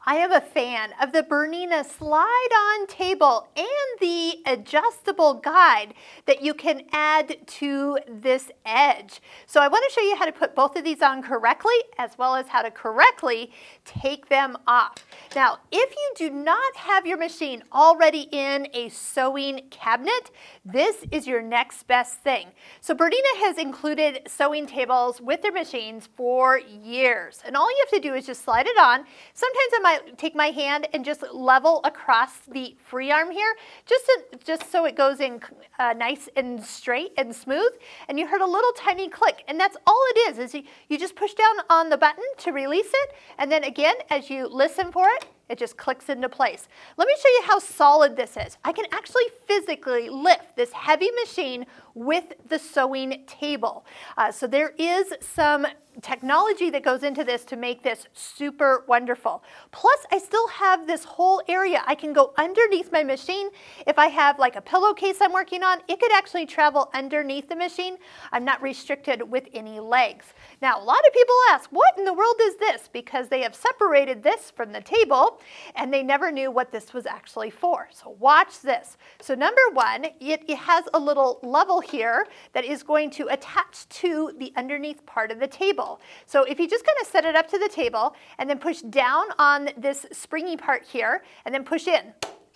I am a fan of the BERNINA slide-on table and the adjustable guide that you can add to this edge. So I want to show you how to put both of these on correctly, as well as how to correctly take them off. Now, if you do not have your machine already in a sewing cabinet, this is your next best thing. So BERNINA has included sewing tables with their machines for years, and all you have to do is just slide it on. Sometimes I might take my hand and just level across the free arm here, just so it goes in nice and straight and smooth, and you heard a little tiny click, and that's all it is you just push down on the button to release it, and then again, as you listen for it, it just clicks into place. Let me show you how solid this is. I can actually physically lift this heavy machine with the sewing table. So there is some technology that goes into this to make this super wonderful. Plus, I still have this whole area. I can go underneath my machine. If I have like a pillowcase I'm working on, it could actually travel underneath the machine. I'm not restricted with any legs. Now, a lot of people ask, what in the world is this? Because they have separated this from the table and they never knew what this was actually for. So watch this. So number one, it has a little level here that is going to attach to the underneath part of the table. So if you just kind of set it up to the table and then push down on this springy part here and then push in.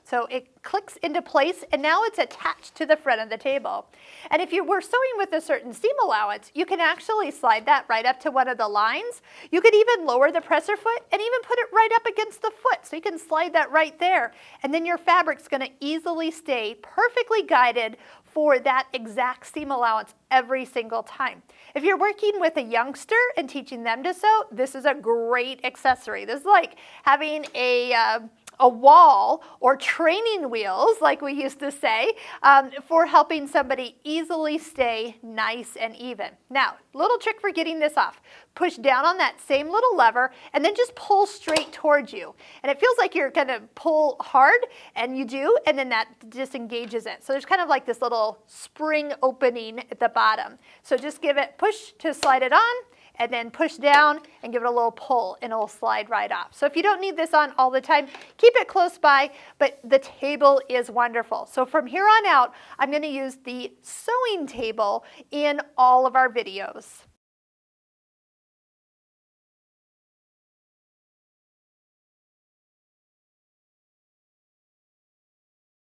So it clicks into place and now it's attached to the front of the table. And if you were sewing with a certain seam allowance, you can actually slide that right up to one of the lines. You could even lower the presser foot and even put it right up against the foot. So you can slide that right there. And then your fabric's going to easily stay perfectly guided for that exact seam allowance every single time. If you're working with a youngster and teaching them to sew, this is a great accessory. This is like having a wall or training wheels, like we used to say, for helping somebody easily stay nice and even. Now, little trick for getting this off. Push down on that same little lever and then just pull straight towards you. And it feels like you're going to pull hard, and you do, and then that disengages it. So there's kind of like this little spring opening at the bottom. So just give it push to slide it on, and then push down and give it a little pull and it'll slide right off. So if you don't need this on all the time, keep it close by, but the table is wonderful. So from here on out, I'm going to use the sewing table in all of our videos.